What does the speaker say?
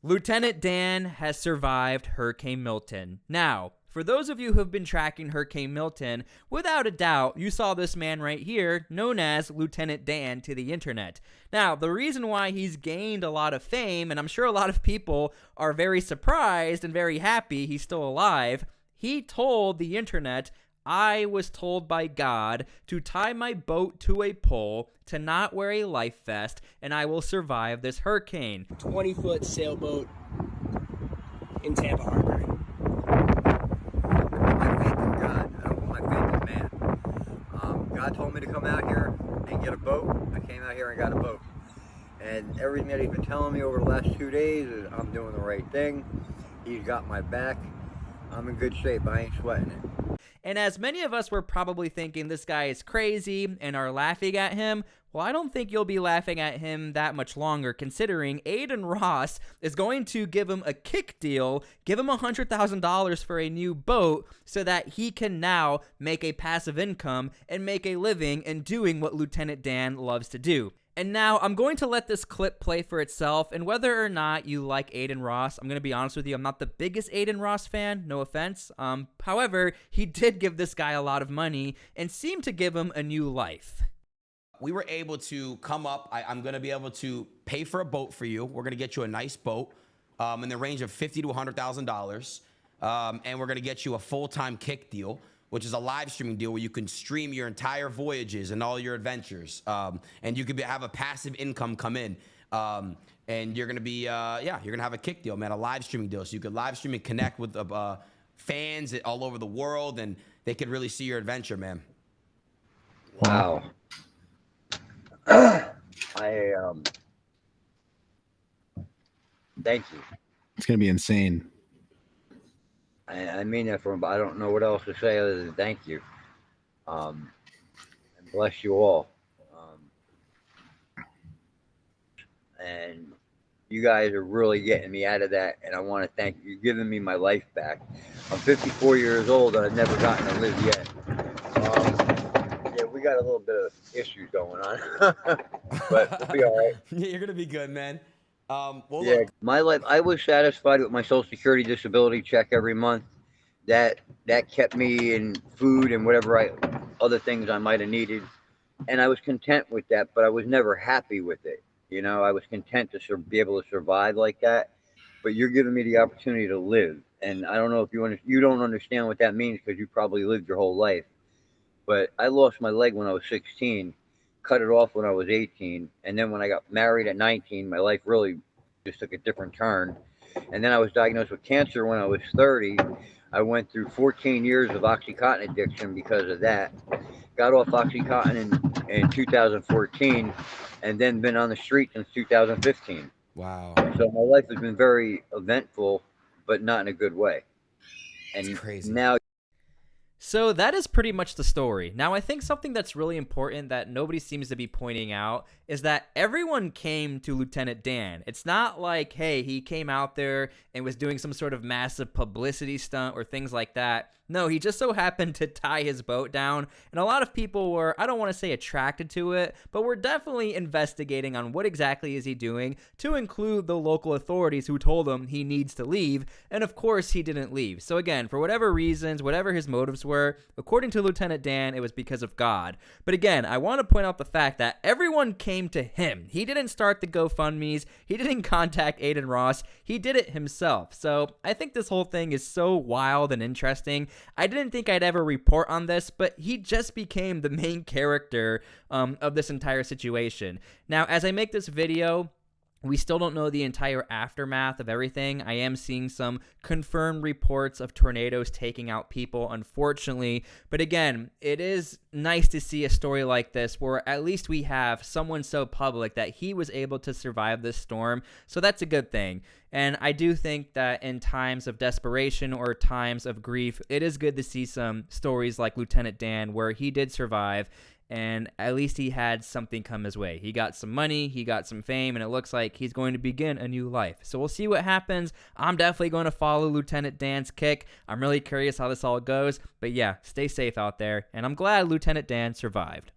Lieutenant Dan has survived Hurricane Milton. Now, for those of you who have been tracking Hurricane Milton, without a doubt, you saw this man right here, known as Lieutenant Dan to the internet. Now, the reason why he's gained a lot of fame, and I'm sure a lot of people are very surprised and very happy he's still alive, he told the internet, "I was told by God to tie my boat to a pole, to not wear a life vest, and I will survive this hurricane." 20-foot sailboat in Tampa Harbor. My faith in God. I don't put my faith in man. God told me to come out here and get a boat. I came out here and got a boat. And everything that he's been telling me over the last 2 days is I'm doing the right thing. He's got my back. I'm in good shape. I ain't sweating it. And as many of us were probably thinking this guy is crazy and are laughing at him, well, I don't think you'll be laughing at him that much longer, considering Aiden Ross is going to give him a kick deal, give him $100,000 for a new boat so that he can now make a passive income and make a living in doing what Lieutenant Dan loves to do. And now I'm going to let this clip play for itself, and whether or not you like Aiden Ross, I'm going to be honest with you, I'm not the biggest Aiden Ross fan, no offense. However, he did give this guy a lot of money and seemed to give him a new life. We were able to come up, I'm going to be able to pay for a boat for you. We're going to get you a nice boat in the range of $50,000 to $100,000. And we're going to get you a full-time kick deal, which is a live streaming deal where you can stream your entire voyages and all your adventures. And you could have a passive income come in. And you're going to be, you're going to have a kick deal, man, a live streaming deal. So you could live stream and connect with fans all over the world, and they could really see your adventure, man. Wow. Thank you. It's going to be insane. I mean that from, I don't know what else to say other than thank you. And bless you all. And you guys are really getting me out of that, and I want to thank you. You're giving me my life back. I'm 54 years old, and I've never gotten to live yet. Yeah, we got a little bit of issues going on, but we'll be all right. You're going to be good, man. Well, yeah, look. my life, I was satisfied with my Social Security disability check every month. That kept me in food and whatever other things I might have needed, and I was content with that. But I was never happy with it. You know, I was content to be able to survive like that. But you're giving me the opportunity to live, and I don't know if you don't understand what that means because you probably lived your whole life. But I lost my leg when I was 16. Cut it off when I was 18, and then when I got married at 19, my life really just took a different turn. And then I was diagnosed with cancer when I was 30. I went through 14 years of Oxycontin addiction because of that. Got off Oxycontin in 2014, and then been on the street since 2015. Wow. So my life has been very eventful, but not in a good way. And it's crazy. Now. So that is pretty much the story. Now, I think something that's really important that nobody seems to be pointing out is that everyone came to Lieutenant Dan. It's not like, hey, he came out there and was doing some sort of massive publicity stunt or things like that. No, he just so happened to tie his boat down, and a lot of people were, I don't want to say attracted to it, but were definitely investigating on what exactly is he doing, to include the local authorities who told him he needs to leave, and of course he didn't leave. So again, for whatever reasons, whatever his motives were, according to Lieutenant Dan, it was because of God. But again, I want to point out the fact that everyone came to him. He didn't start the GoFundMes, he didn't contact Aiden Ross, he did it himself. So I think this whole thing is so wild and interesting. I didn't think I'd ever report on this, but he just became the main character of this entire situation. Now, as I make this video, we still don't know the entire aftermath of everything. I am seeing some confirmed reports of tornadoes taking out people, unfortunately. But again, it is nice to see a story like this where at least we have someone so public that he was able to survive this storm. So that's a good thing. And I do think that in times of desperation or times of grief, it is good to see some stories like Lieutenant Dan where he did survive, and at least he had something come his way. He got some money, he got some fame, and it looks like he's going to begin a new life. So we'll see what happens. I'm definitely going to follow Lieutenant Dan's kick. I'm really curious how this all goes. But yeah, stay safe out there, and I'm glad Lieutenant Dan survived.